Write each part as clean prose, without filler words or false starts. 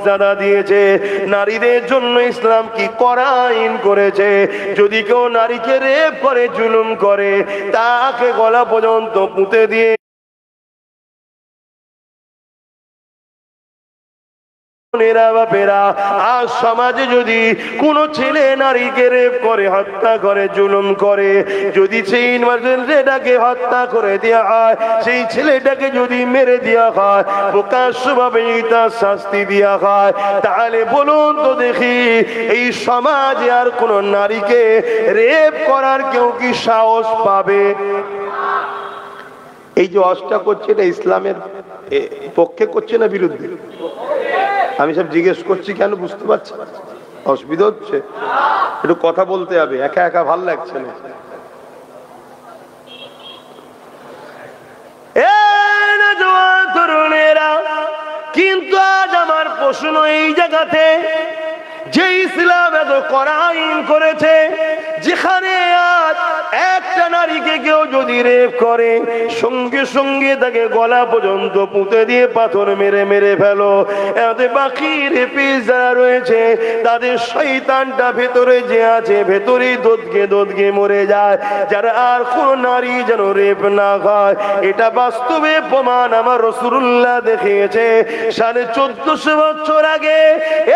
মর্যাদা দিয়েছে, নারীদের জন্য ইসলাম কি কড়া আইন করেছে। যদি কেউ নারীকে রেপ করে, জুলুম করে, তাকে গলা পর্যন্ত পুঁতে দিয়ে আজ সমাজে যদি কোন ছেলে নারীকে রেপ করে, হত্যা করে, জুলুম করে, যদি সেই ছেলেটাকে হত্যা করে দেওয়া হয়, সেই ছেলেটাকে যদি মেরে দেওয়া হয়, প্রকাশ্যভাবে তার শাস্তি দেওয়া হয়, তাহলে বলুন তো দেখি এই সমাজে আর কোন নারীকে রেপ করার কেউ কি সাহস পাবে? এই যে অস্টা করছে, এটা ইসলামের পক্ষে করছে না বিরুদ্ধে? আমি সব জিজ্ঞেস করছি কেন, বুঝতে পারছি? অসুবিধা হচ্ছে? একটু কথা বলতে হবে, একা একা ভাল লাগছে না। তরুণেরা, কিন্তু আজ আমার প্রশ্ন এই জায়গাতে, যে ইসলাম এত কড়া আইন করেছে, যেখানে আজ একটা নারীকে কেউ যদি রেপ করে, সঙ্গে সঙ্গে তাকে গলা পর্যন্ত পুঁতে দিয়ে পাথর মেরে মেরে ফেলো, এতে বাকি রেপিস যারা রয়েছে তাদের শয়তানটা ভেতরে যে আছে, ভেতরেই দোদকে দোদকে মরে যায়, যারা আর কোন নারী যেন রেপ না হয়। এটা বাস্তবে প্রমাণ আমার রাসূলুল্লাহ দেখিয়েছে 1450 বছর আগে।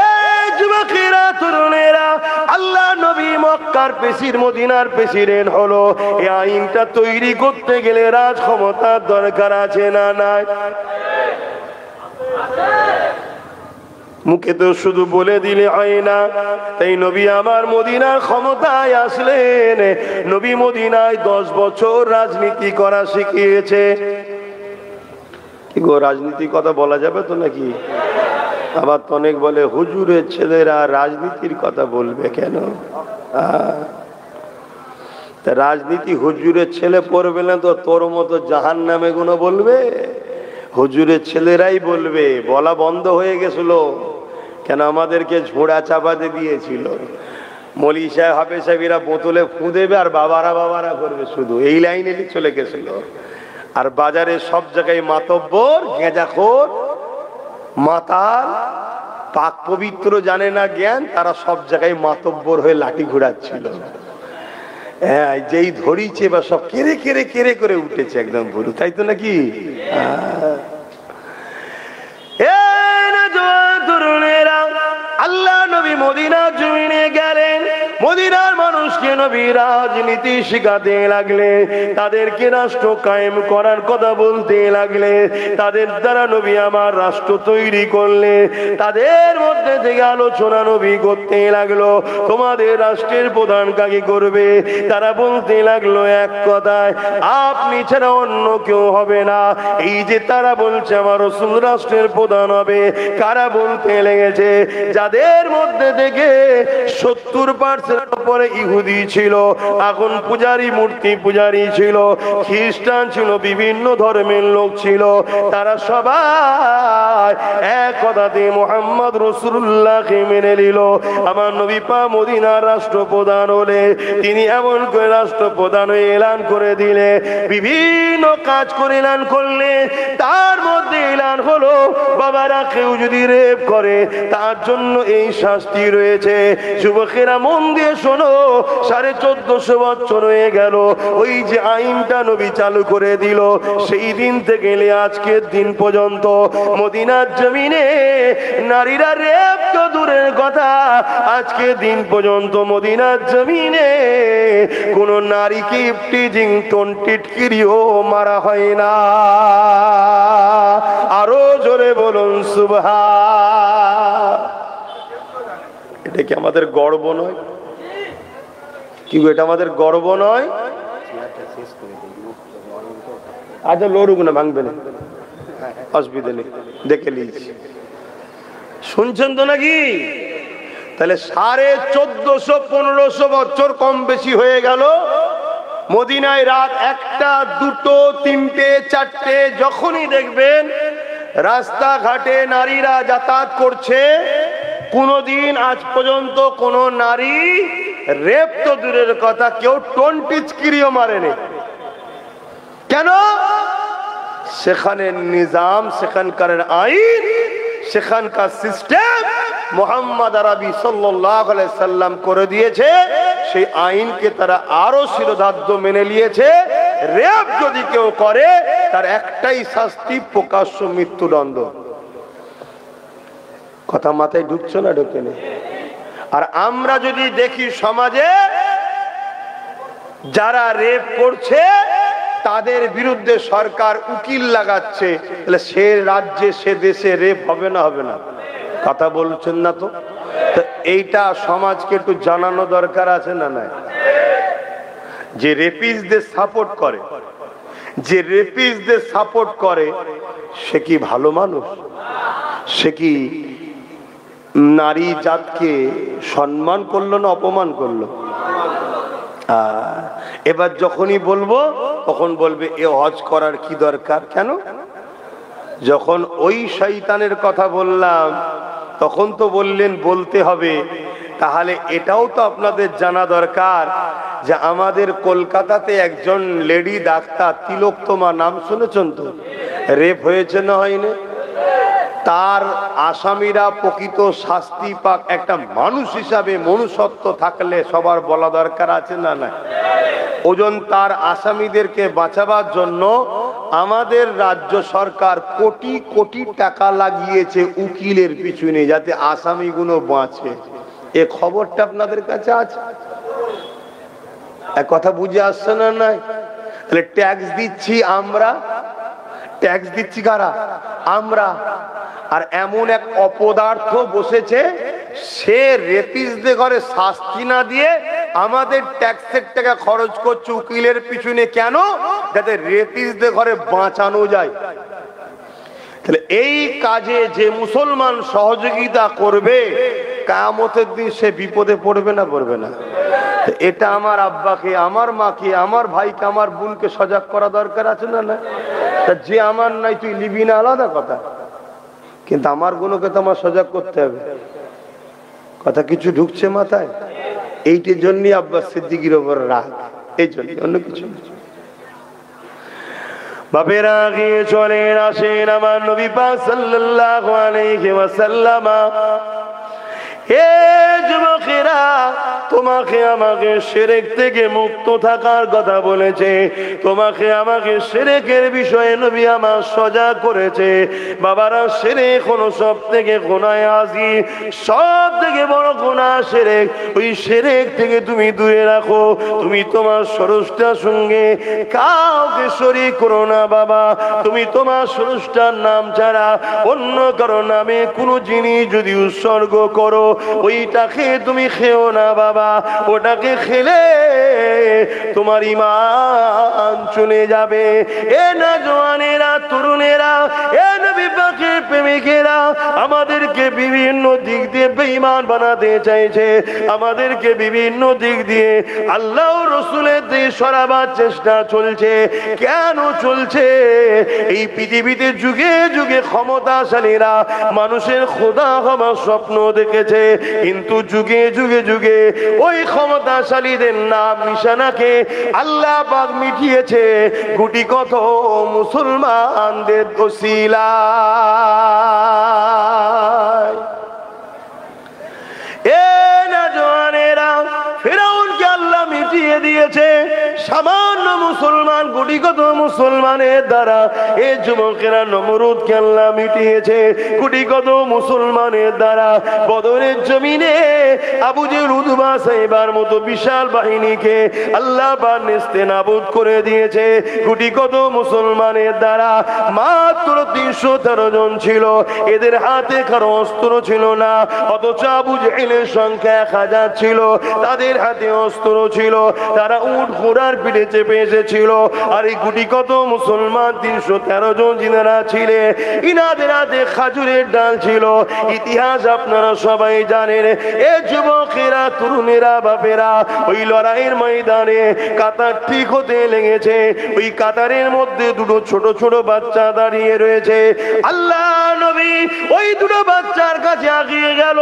এই যুবকেরা, তরুণেরা, আল্লাহ নবী মক্কার প্রেসিডেন্ট, মদিনার প্রেসিডেন্ট হলো, এই আইনটা তৈরি করতে গেলে রাজ ক্ষমতার দরকার আছে না নাই? মুখে তো শুধু বলে দিলে হয় না। তাই নবী আমার মদিনার ক্ষমতায় আসলেন, নবী মদিনায় 10 বছর রাজনীতি করা শিখিয়েছে। কি গো, রাজনীতির কথা বলা যাবে তো নাকি? আবার তো অনেক বলে হুজুরের ছেলেরা রাজনীতির কথা বলবে কেন? রাজনীতি হুজুরের ছেলে পড়বে না তো তোর মতো জাহান্নামে গুলো বলবে? হুজুরের ছেলেরাই বলবে। বলা বন্ধ হয়ে গেছিল কেন? আমাদেরকে ঝোড়া চাপাতে দিয়েছিল। মৌলী সাহেব, হাফেজ সাহেবেরা বোতলে ফু দেবে আর বাবারা বাবারা করবে, শুধু এই লাইনে চলে গেছিল। আর বাজারে সব জায়গায় মাতব্বর, গেঁজাখোর, মাতাল, পাক পবিত্র জানে না জ্ঞান, তারা সব জায়গায় মাতব্বর হয়ে লাঠি ঘুরাচ্ছিল। হ্যাঁ, যেই ধরিছে বা সব কেড়ে কেড়ে কেড়ে করে উঠেছে একদম ভুরু, তাই তো নাকি? আল্লাহ নবী মদিনার জমিনে গেলেন, মদিনার মানুষকে নবী রাজনীতি শিখাতে লাগলে, তাদেরকে রাষ্ট্র কায়েম করার কথা বলতে লাগলে, তাদের দ্বারা নবী আমার রাষ্ট্র তৈরি করলে, তাদের মধ্যে থেকে আলোচনা নবী করতে লাগলো, তোমাদের রাষ্ট্রের প্রধান কাকে করবে? তারা বলতে লাগলো এক কথায়, আপনি ছাড়া অন্য কেউ হবে না। এই যে তারা বলছে আমার রাসূল রাষ্ট্রের প্রধান হবে, কারা বলতে লেগেছে? যাদের মধ্যে থেকে 70% উপরে ইহুদি ছিল, এখন পূজারী, মূর্তি পূজারী ছিল, খ্রিস্টান ছিল, বিভিন্ন ধর্মের লোক ছিল, তারা সবাই এক কথাতে মুহাম্মদ রাসূলুল্লাহকে মেনে নিল। আমার নবী পাক মদিনার রাষ্ট্রপ্রধান হলে তিনি এমন করে রাষ্ট্রপ্রধান হয়ে এলান করে দিলে, বিভিন্ন কাজ করে এলান করলে, তার মধ্যে এলান হলো বাবারা কেউ যদি রেপ করে তার জন্য এই শাস্তি রয়েছে। যুবকেরা মন দিয়ে শোনো, 1450 বছর হয়ে গেল ওই যে আইনটা নবী চালু করে দিল, সেই দিন থেকে আজকের দিন পর্যন্ত মদিনার জমিনে নারীরা রেপ তো দূরের কথা, আজকে দিন পর্যন্ত মদিনার জমিনে কোন নারীকে ইফটিজিং, টিটকিরিও মারা হয় না। আরো জোরে বলুন সুবহান। এটা কি আমাদের গর্ব নয়? কি এটা আমাদের গর্ব নয়? আচ্ছা, লড়ুক না, ভাঙবে না, অসুবিধা নেই, দেখে নিয়েছি। শুনছেন তো নাকি? তাহলে 1450-1500 বছর কম বেশি হয়ে গেল মদিনায় রাত 1টা, 2টো, 3টে, 4টে যখনই দেখবেন রাস্তাঘাটে নারীরা যাতায়াত করছে, কোনদিন আজ পর্যন্ত কোন নারী রেপ তো দূরের কথা, কেউ টিটকিরিও মারেনি। কেন? সেখানে নিজাম, সেখানকার আইন, সেখানকার সিস্টেম মুহাম্মদ আরবি সাল্লাল্লাহু আলাইহি সাল্লাম করে দিয়েছে। সেই আইনকে তারা আরো শিরোধার্য মেনে নিয়েছে। রেপ যদি কেউ করে তার একটাই শাস্তি, প্রকাশ্য মৃত্যুদণ্ড। কথা মাথায় ঢুকছো না? ঢোকে না? আর আমরা যদি দেখি সমাজে যারা রেপ করছে তাদের বিরুদ্ধে সরকার উকিল লাগাচ্ছে, তাহলে সে রাজ্যে সে দেশে রেপ হবে না? হবে না? কথা বলছেন না তো? এইটা সমাজকে একটু জানানো দরকার আছে না? নাই? যে রেপিস্টদের সাপোর্ট করে, যে রেপিস্টদের সাপোর্ট করে সে কি ভালো মানুষ? সে কি নারী জাতকে সম্মান করলো না অপমান করলো? এবার যখনই বলবো তখন বলবে এ হজ করার কি দরকার? কেন? যখন ওই শয়তানের কথা বললাম তখন তো বললেন বলতে হবে। তাহলে এটাও তো আপনাদের জানা দরকার যে আমাদের কলকাতাতে একজন লেডি ডাক্তার তিলোত্তমা, নাম শুনেছেন তো? রেপ হয়েছে না হয়নি? তার আসামিরা প্রকৃত শাস্তি পাক। একটা মানুষ হিসাবে মনুষ্যত্ব থাকলে সবার বলা দরকার আছে না? না? ওজন তার আসামিদেরকে বাঁচাবার জন্য আমাদের রাজ্য সরকার কোটি কোটি টাকা লাগিয়েছে উকিলের পিছনে, যাতে আসামিগুলো বাঁচে। এ খবরটা আপনাদের কাছে আছে? এক কথা বুঝে আসছে না? নাই? তাহলে ট্যাক্স দিচ্ছি আমরা, ট্যাক্স দিচ্ছি কারা? আমরা। আর এমন এক অপদার্থ বসেছে, সে রেপিস্টদের ঘরে শাস্তি না দিয়ে আমাদের ট্যাক্সের টাকা খরচ করছে উকিলের পিছনে। কেন? যাতে রেপিস্টদের ঘরে বাঁচানো যায়। তাহলে এই কাজে যে মুসলমান সহযোগিতা করবে কিয়ামতের দিন সে বিপদে পড়বে না? পড়বে না? এটা আমার আব্বাকে, আমার মাকে, আমার ভাইকে, আমার বোনকে সজাগ করা দরকার আছে না? না? যে আমার নাই তুই লিবি না, আলাদা কথা, কিন্তু আমার গুলোকে তো আমার সজাগ করতে হবে। কথা কিছু ঢুকছে মাথায়? এইটির জন্যই আব্বাস সিদ্দিকীর ওপর রাগ, এই জন্য, অন্য কিছু। বাপেরা গিয়ে চলেন, আসেন আমার নবী পাক সাল্লাল্লাহু আলাইহি ওয়াসাল্লাম। হে যুবকেরা, তোমাকে আমাকে শিরক থেকে মুক্ত থাকার কথা বলেছে, তোমাকে আমাকে শিরকের বিষয়ে নবী আমার সজাগ করেছে। বাবারা, শিরক হলো সব থেকে গুনাহ আযীম, সব থেকে বড় গুনাহ শিরক। ওই শিরক থেকে তুমি দূরে রাখো। তুমি তোমার স্রষ্টার সঙ্গে কাউকে শরীক করো না বাবা। তুমি তোমার স্রষ্টার নাম ছাড়া অন্য কারো নামে কোনো জিনিস যদি উৎসর্গ করো, ওইটাকে তুমি খেও না বাবা। ওটাকে খেলে তোমার ঈমান চলে যাবে। এ নওজওয়ানেরা, তরুণেরা, এ নবী পাকের প্রেমিকেরা, আমাদেরকে বিভিন্ন দিক দিয়ে বেঈমান বানাতে চাইছে, আমাদেরকে বিভিন্ন দিক দিয়ে আল্লাহ ও রাসূলের দিয়ে সরাবার চেষ্টা চলছে। কেন চলছে? এই পৃথিবীতে যুগে যুগে ক্ষমতাশালীরা মানুষের খোদা হবার স্বপ্ন দেখেছে, কিন্তু যুগে যুগে যুগে ওই ক্ষমতাশালীদের নাম নিশানাকে আল্লাহ পাক মিটিয়েছে গুটি কত মুসলমানদের ওসিলায়। এ নওজওয়ানেরা, ফিরআউনকে আল্লাহ মিটিয়ে দিয়েছে সামান্য মুসলমান, গুটি কত মুসলমানের দ্বারা। এ যুবকেরা, নমরুদকে আল্লাহ মিটিয়েছে গুটি কত মুসলমানের দ্বারা। বদরের জমিনে আবু জেহেল, উতবা, সাইবার মতো বিশাল বাহিনীকে আল্লাহ পাক নেস্তেনাবুদ করে দিয়েছে গুটি কত মুসলমানের দ্বারা। মাত্র 313 জন ছিল, এদের হাতে কারো অস্ত্র ছিল না, অথচ আবু জেহেলের সংখ্যা 1000 ছিল, তাদের হাতে অস্ত্র ছিল, তারা উট ঘোড়ার পিঠে চেপে এসেছিল। আর এই গুটি কত মুসলমান 313 জন যিনারা ছিলেন, ইনাদের হাতে খাজুরের ডাল ছিল। ইতিহাস আপনারা সবাই জানেন। এ যুবকেরা, তরুণেরা, বাপেরা, ওই লড়াইয়ের ময়দানে কাতার ঠিক হতে লেগেছে। ওই কাতারের মধ্যে দুটো ছোট ছোট বাচ্চা দাঁড়িয়ে রয়েছে। আল্লাহ নবী ওই দুটো বাচ্চার কাছে আগিয়ে গেল।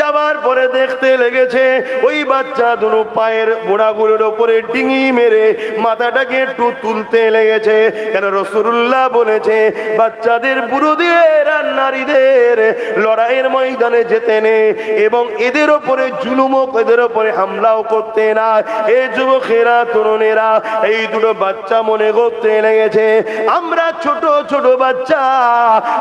যাবার পরে দেখতে লেগেছে ওই বাচ্চা দুটো পায়ের গোড়াগুলোর উপরে ডিঙি মেরে মাথাটাকে একটু তুলতে লেগেছে। কেন রাসূলুল্লাহ বলেছে বাচ্চাদের বুড়োদের আর নারীদের লড়াইয়ের ময়দানে যেতে নেই এবং এদের উপরে জুলুম এদের উপরে হামলাও করতে না। এই যুবকেরা তরুণেরা এই দুটো বাচ্চা মনে করতে লেগেছে আমরা ছোট ছোট বাচ্চা,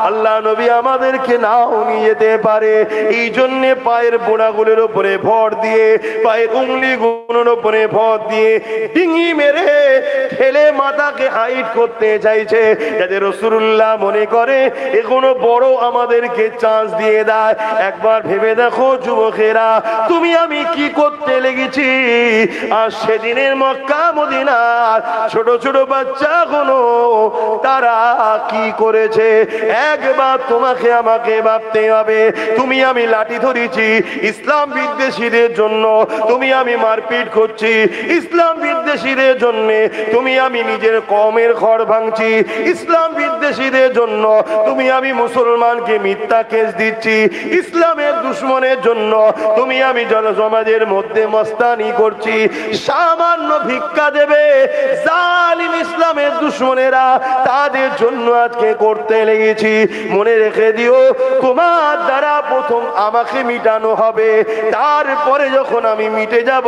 আল্লাহ নবী আমাদেরকে নাও নিয়ে যেতে পারে, এই জন্য পায়ের বোড়াগুলোর উপরে ভর দিয়ে পায়ের উংলি গুলোর উপরে ভর দিয়ে ডিঙি মেরে ঠেলে মাথাকে হাইট করতে চাইছে যাতে রাসূলুল্লাহ মনে করে এখনো বড় আমাদেরকে চান্স দিয়ে দেয়। একবার ভেবে দেখো যুবকেরা তুমি আমি কি করতে লেগেছি। আর সেদিনের মক্কা মদিনার ছোট ছোট বাচ্চা গুলো তারা কি করেছে একবার তোমাকে আমাকে ভাবতে হবে। তুমি আমি লাঠি ধরেছি ইসলাম বিদ্বেষীদের জন্য, তুমি আমি মারপিট করছি ইসলাম বিদ্বেষীদের জন্য, তুমি আমি নিজের কওমের ঘর ভাঙছি ইসলাম বিদ্বেষীদের জন্য, তুমি আমি মুসলমানকে মিথ্যা কেস দিচ্ছি ইসলামের দুশমনের জন্য, তুমি আমি জনসমাজের মধ্যে মস্তানি করছি। সামান্য ভিক্ষা দেবে জালিম ইসলামের দুশমনেরা তাদের জন্য আজকে করতে লেগেছি। মনে রেখে দিও তোমার দ্বারা প্রথম আমাকে মিটানো হবে, তারপরে যখন আমি মিটে যাব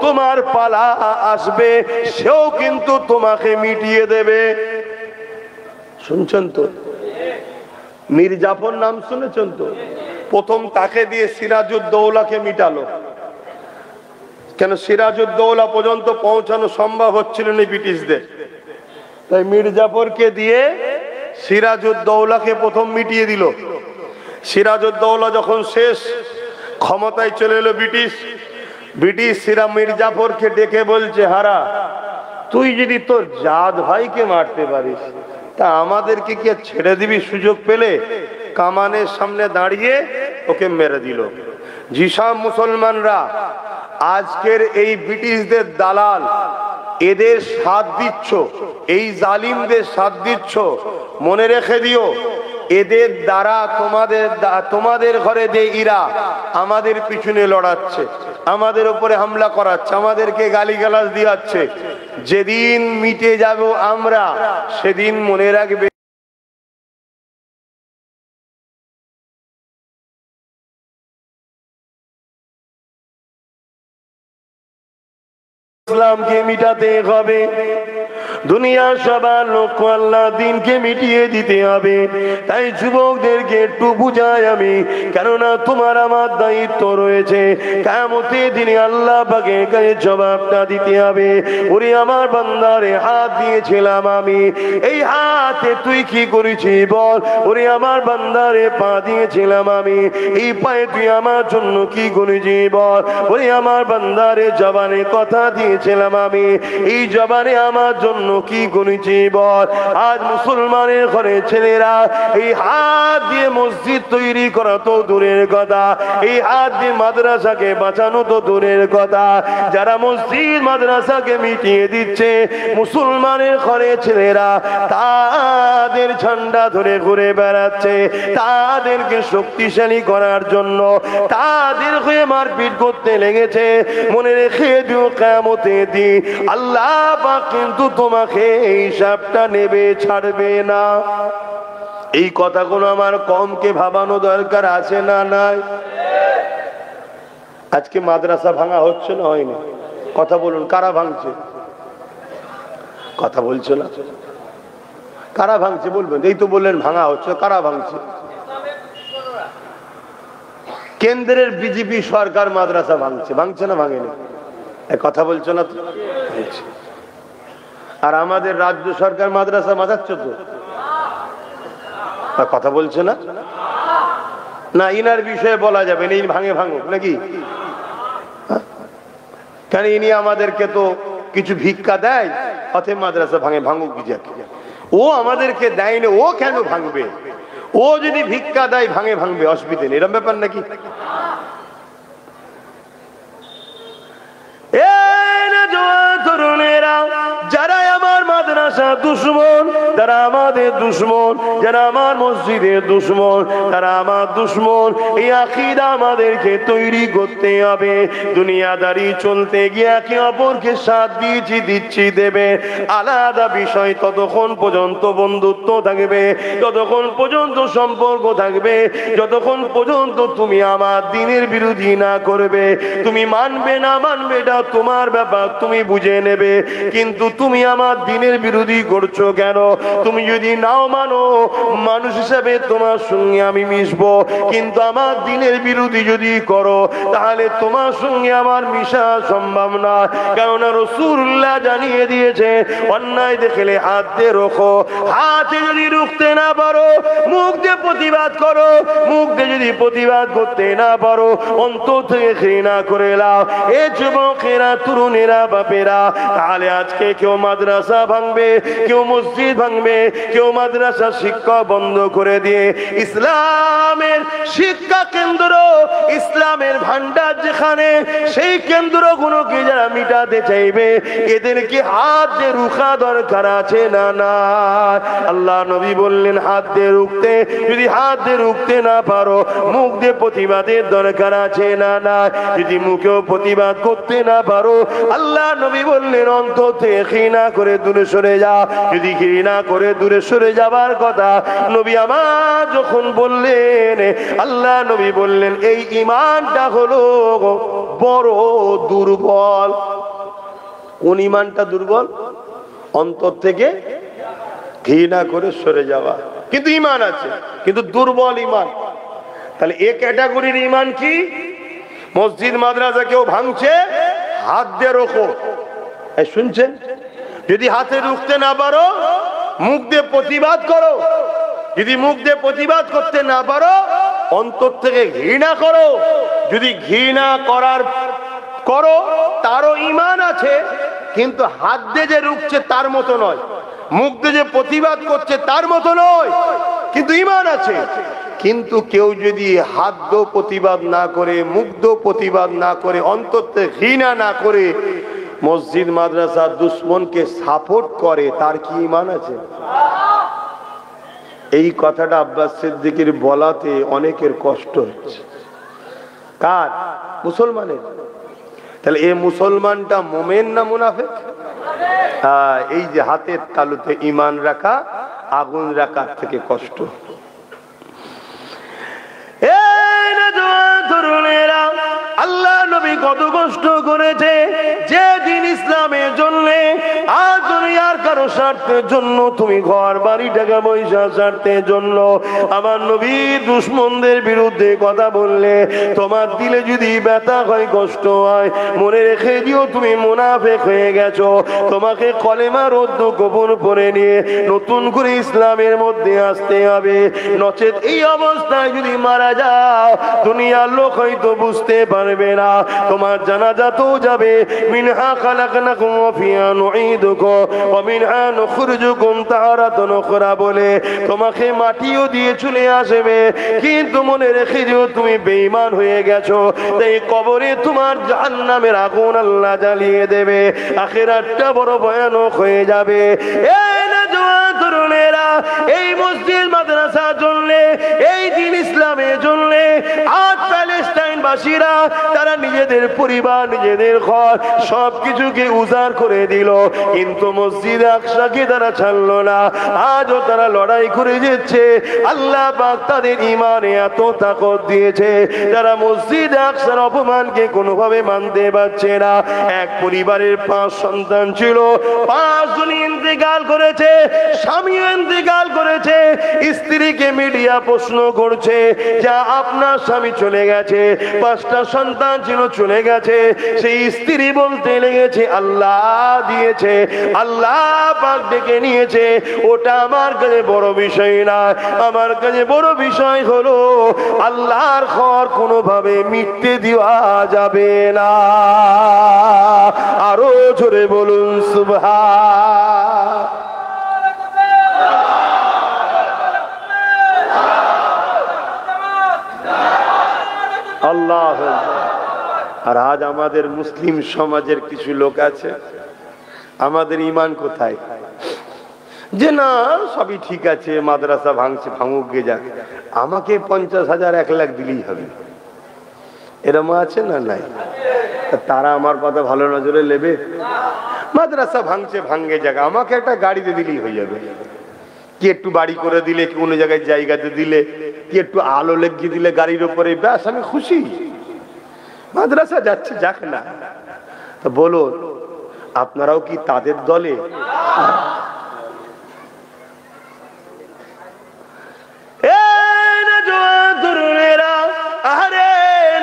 তোমার পালা আসবে সেও কিন্তু তোমাকে মিটিয়ে দেবে। শুনছেন তো? মীর জাফর নাম শুনেছেন তো? প্রথম তাকে দিয়ে সিরাজউদ্দৌলাকে মিটালো। কেন সিরাজউদ্দৌলা পর্যন্ত পৌঁছানো সম্ভব হচ্ছিল না ব্রিটিশদের, তাই মীর জাফরকে দিয়ে সিরাজউদ্দৌলাকে প্রথম মিটিয়ে দিল। সিরাজউদ্দৌলা যখন শেষ ক্ষমতায় চলে এলো ব্রিটিশ মীর জাফরকে ডেকে বলছে হারা তুই যদি তোর জাত ভাইকে মারতে পারিস তা আমাদেরকে কি ছেড়ে দিবি সুযোগ পেলে? কামানের সামনে দাঁড়িয়ে ওকে মেরে দিল। জিসাম মুসলমানরা আজকের এই ব্রিটিশদের দালাল এদের সাথ দিচ্ছ, এই জালিমদের সাথ দিচ্ছ, মনে রেখে দিও এদের দ্বারা তোমাদের ঘরে যে ইরা আমাদের পিছনে লড়াচ্ছে, আমাদের উপরে হামলা করাচ্ছে, আমাদেরকে গালিগালাজ দিয়াচ্ছে, যেদিন মিটে যাব আমরা সেদিন মনে রাখবে ইসলামকে মিটাতে হবে, দুনিয়ার সবার লক্ষ্য আল্লাহ দিনকে মিটিয়ে দিতে হবে। তাই যুবকদেরকে একটু বুঝাই আমি, কেননা তোমার আমার দায়িত্ব রয়েছে কিয়ামতের দিনে আল্লাহ পাকের কাছে জবাবটা দিতে হবে। ওরে আমার বান্দারে হাত দিয়েছিলাম আমি, এই হাতে তুই কি করেছিস বল। ওরে আমার বান্দারে পা দিয়েছিলাম আমি, এই পায়ে তুই আমার জন্য কি করেছিস বল। ওরে আমার বান্দারে জবানে কথা দিয়েছিলাম আমি, এই জবানে আমার জন্য কি করেছি বল। আজ মুসলমানের ঘরে ছেলেরা এই হাত দিয়ে মসজিদ তৈরি করা তো দূরের কথা, এই হাত দিয়ে মাদ্রাসাকে বাঁচানো তো দূরের কথা, যারা মসজিদ মাদ্রাসাকে মিটিয়ে দিচ্ছে মুসলমানের ঘরে ছেলেরা তাদের ঝান্ডা ধরে ঘুরে বেড়াচ্ছে, তাদেরকে শক্তিশালী করার জন্য তাদের হয়ে মারপিট করতে লেগেছে। মনে রেখে দিও কিয়ামতের দিন আল্লাহ পাক কিন্তু তোমাকে এই হিসাবটা নেবে, ছাড়বে না। এই কথাগুলো আমার কমকে ভাবানো দরকার আছে না নাই? আজকে মাদ্রাসা ভাঙা হচ্ছে না হয়নি? কথা বলুন, কারা ভাঙছে? কথা বলছে না, কারা ভাঙছে বলবেন? এই তো বললেন ভাঙা হচ্ছে, কারা ভাঙছে? কেন্দ্রের বিজেপি সরকার মাদ্রাসা ভাঙছে, ভাঙছে না ভাঙেনি? কথা বলছো না তো? আর আমাদের রাজ্য সরকার মাদ্রাসা বাঁচাচ্ছে তো, কথা বলছে না? না ইনার বিষয়ে বলা যাবে না, ভাঙে ভাঙুক নাকি? কেন ইনি আমাদেরকে তো কিছু ভিক্ষা দেয়, অতএব মাদ্রাসা ভাঙে, ভাঙুক যাক। ও আমাদেরকে দেয়নি, ও কেন ভাঙবে? ও যদি ভিক্ষা দেয় ভাঙে, ভাঙবে, অসুবিধা নেই, এরকম ব্যাপার নাকি? যারা আমার মাদ্রাসা মাদ্রাসার দুশমন, যারা আমাদের দুশমন, যারা আমার মসজিদের দুশমন, তারা আমার দুশমন। এই আকীদা আমাদেরকে তৈরি করতে হবে। দুনিয়াদারি চলতে গিয়ে একে অপরকে সাথ দিচ্ছি দেবে আলাদা বিষয়। ততক্ষণ পর্যন্ত বন্ধুত্ব থাকবে, যতক্ষণ পর্যন্ত সম্পর্ক থাকবে, যতক্ষণ পর্যন্ত তুমি আমার দ্বীনের বিরোধী না করবে। তুমি মানবে না মানবে এটা তোমার ব্যাপার, তুমি বুঝে নেবে। কিন্তু তুমি আমার দ্বীনের বিরোধী করছো কেন? তুমি যদি নাও মানো, মানুষ হিসাবে তোমার সঙ্গে আমি মিশবো, কিন্তু আমার দ্বীনের বিরোধী যদি করো তাহলে তোমার সঙ্গে আমার মিশা সম্ভব না। কেননা রাসূলুল্লাহ জানিয়ে দিয়েছে, অন্যায় দেখলে হাত দিয়ে রোখো, হাতে যদি রুখতে না পারো মুখ দিয়ে প্রতিবাদ করো, মুখ দিয়ে যদি প্রতিবাদ করতে না পারো অন্তর থেকে ঘৃণা করে নাও। এ যুবকেরা, তরুণেরা, বাপেরা, তাহলে আজকে কেউ মাদ্রাসা ভাঙবে, কেউ মসজিদ ভাঙবে, কেউ মাদ্রাসা শিক্ষা বন্ধ করে দিয়ে ইসলামের শিক্ষা কেন্দ্র, ইসলামের ভান্ডার যেখানে, সেই কেন্দ্রগুলোকে যারা মিটাতে চাইবে এদেরকে হাত দিয়ে রুখা দরকার আছে না? না। আল্লাহ নবী বললেন হাত দিয়ে রুখতে, যদি হাত দিয়ে রুখতে না পারো মুখ দিয়ে প্রতিবাদের দরকার আছে না? না। যদি মুখেও প্রতিবাদ করতে না পারো আল্লাহ নবী বললেন অন্তর থেকে ঘৃণা করে দূরে সরে যাও। যদি ঘৃণা করে দূরে সরে যাবার কথা নবী আমার যখন বললেন, আল্লাহ নবী বললেন এই ঈমানটা হলো বড় দুর্বল। কোন ঈমানটা দুর্বল? অন্তর থেকে ঘৃণা করে সরে যাওয়া। কিন্তু ঈমান আছে, কিন্তু দুর্বল ঈমান। তাহলে এ ক্যাটাগরির ঈমান কি? মসজিদ মাদ্রাসা কেউ ভাঙছে, হাত দিয়ে রোখো। শুনছেন? যদি হাতে রুখতে না পারো মুখ দিয়ে প্রতিবাদ করো। যদি মুখ দিয়ে প্রতিবাদ করতে না পারো অন্তর থেকে ঘৃণা করো। যদি ঘৃণা করো তারও ঈমান আছে, কিন্তু হাত দিয়ে যে রুখছে তার মতো নয়, মুখ দিয়ে যে প্রতিবাদ করছে তার মতো নয়, কিন্তু ঈমান আছে। কিন্তু কেউ যদি হাত দো প্রতিবাদ না করে, মুখ দো প্রতিবাদ না করে, অন্তর থেকে ঘৃণা না করে মসজিদ মাদ্রাসা দুশ্মনকে সাপোর্ট করে, তার কি ঈমান আছে? এই কথাটা আব্বাস সিদ্দিকীর বলাতে অনেকের কষ্ট হচ্ছে। কার? মুসলমানের। তাহলে এই মুসলমানটা মুমিন না মুনাফিক? এই যে হাতের তালুতে ঈমান রাখা, আগুন রাখার থেকে কষ্ট। আল্লাহ নবী কত কষ্ট করেছে যে দিন ইসলামের জন্য, আর দুনিয়ার কারো স্বার্থের জন্য, তুমি ঘর বাড়ি টাকা পয়সা স্বার্থের জন্য আমার নবী দুশমনদের বিরুদ্ধে কথা বললে তোমার দিলে যদি ব্যথা হয়, কষ্ট হয়, মনে রেখে দিও তুমি মুনাফিক হয়ে গেছো। তোমাকে কলেমা রদ্দ গোপন করে নিয়ে নতুন করে ইসলামের মধ্যে আসতে হবে। নচেত এই অবস্থায় যদি মারা যাও দুনিয়ার লোক হয়তো বুঝতে পারবে না, তোমার জানাজা তো যাবে। মিনহা খালাকনাকুম ওয়া ফিহা নুঈদুকুম ওয়া মিনহা নুখরিজুকুম তারাতান উখরা বলে তোমাকে মাটিও দিয়ে চলে আসবে। কিন্তু মনে রেখে দিও তুমি বেঈমান হয়ে গেছো, তাই কবরে তোমার জাহান্নামের আগুন আল্লাহ জ্বালিয়ে দেবে। আখিরাতটা বড় ভয়ানক হয়ে যাবে। এই না জওয়ান তরুণেরা, এই মসজিদ মাদ্রাসার জন্য, এই দিন ইসলামের জন্য আজ প্যালেস্টাইনবাসীরা তারা নিজেদের পরিবার, নিজেদের ঘর সবকিছুকে উজাড় করে দিল, কিন্তু মসজিদ আকসাকে তারা ছাড়লো না। আজও তারা লড়াই করে যাচ্ছে। আল্লাহ পাক তাদের ঈমানে এত তাকত দিয়েছে, তারা মসজিদ আকসার অপমানকে কোনোভাবে মানতে পারছে না। এক পরিবারের 5 সন্তান ছিল, 5 জন ইন্তেকাল করেছে, স্বামীও ইন্তেকাল করেছে। স্ত্রীকে মিডিয়া প্রশ্ন করছে, যা আপনার স্বামী চলে গেছে, 5টা সন্তান ছিল চলে গেছে। সেই স্ত্রী বলতে লেগেছে আল্লাহ দিয়েছে, আল্লাহ পাক ডেকে নিয়েছে, ওটা আমার কাছে বড় বিষয় না। আমার কাছে বড় বিষয় হলো আল্লাহর ঘর কোনোভাবে মিটতে দেওয়া যাবে না। আরো জোরে বলুন সুবহান। আল্লাহ। আর আজ আমাদের মুসলিম সমাজের কিছু লোক আছে, আমাদের ঈমান কোথায়? যে না সবই ঠিক আছে, মাদ্রাসা ভাঙছে ভাঙুক গে যাক, আমাকে 50,000 1 লাখ দিলেই হবে, এরম আছে না নাই? তারা আমার কথা ভালো নজরে নেবে? মাদ্রাসা ভাঙছে ভাঙ্গে যাক, আমাকে একটা গাড়িতে দিলেই হয়ে যাবে, কি একটু বাড়ি করে দিলে, কি কোনো জায়গায় জায়গাতে দিলে, কি একটু আলো লেগে দিলে গাড়ির উপরে, ব্যাস আমি খুশি। মাদ্রাসা যাচ্ছে যাক না। তা বলো আপনারাও কি তাদের দলে?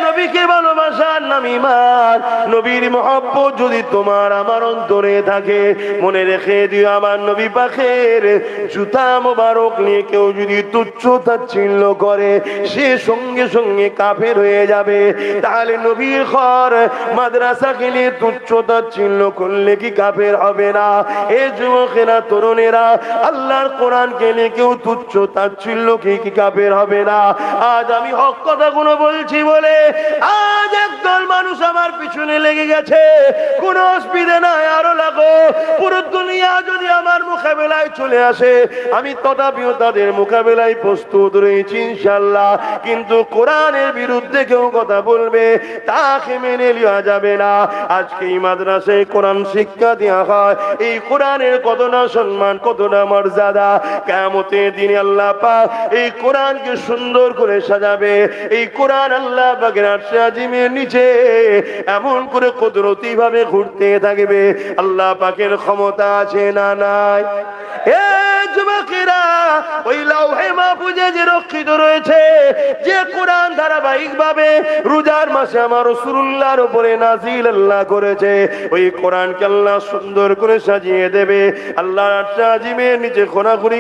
নবীকে ভালোবাসার নাম ঈমান। নবীর মহব্বত যদি তোমার আমার অন্তরে থাকে, মনে রেখে দিও আমার নবী পাকের জুতা মোবারক নিয়ে কেউ যদি তুচ্ছ তাচ্ছিল্য করে, সে সঙ্গে সঙ্গে কাফের হয়ে যাবে। তাহলে নবীর ঘর মাদ্রাসাকে নিয়ে তুচ্ছ তাচ্ছিল্য করলে কি কাফের হবে না? এ যুবকেরা, তরুণেরা, আল্লাহর কোরআনকে নিয়ে কেউ তুচ্ছ তাচ্ছিল্য কি কাফের হবে না? আজ আমি হক কথাগুলো বলছি বলে আজ একদল মানুষ আমার পিছনে লেগে গেছে। কোন অসুবিধা নাই, আরো লাগো। পুরো দুনিয়া যদি আমার মোকাবেলায় চলে আসে, আমি তথাপিও তাদের মোকাবেলায় প্রস্তুত রয়েছি ইনশাআল্লাহ। কিন্তু কোরআনের বিরুদ্ধে কেউ কথা বলবে, তাকে মেনে নেওয়া যাবে না। আজকে এই মাদ্রাসায় কোরআন শিক্ষা দেওয়া হয়, এই কোরআনের কতটা সম্মান, কতটা মর্যাদা। কিয়ামতের দিনে আল্লাহ পাক এই কোরআনকে সুন্দর করে সাজাবে। এই কোরআন আল্লাহ পাকের আরশে আজিমের নিচে এমন করে কুদরতি ভাবে ঘুরতে থাকবে। আল্লাহ পাকের ক্ষমতা আছে না নাই? এ যুবকেরা, ওই লাউহে মাহফুজে যে রক্ষিত রয়েছে, যে কোরআন ধারাবাহিক ভাবে রোজার মাসে আমার রাসূলুল্লাহর উপরে নাজিল আল্লাহ করেছে, ওই কোরআনকে আল্লাহ সুন্দর করে সাজিয়ে দেবে। আল্লাহর আরশে আজিমের নিচে খোরাখুরি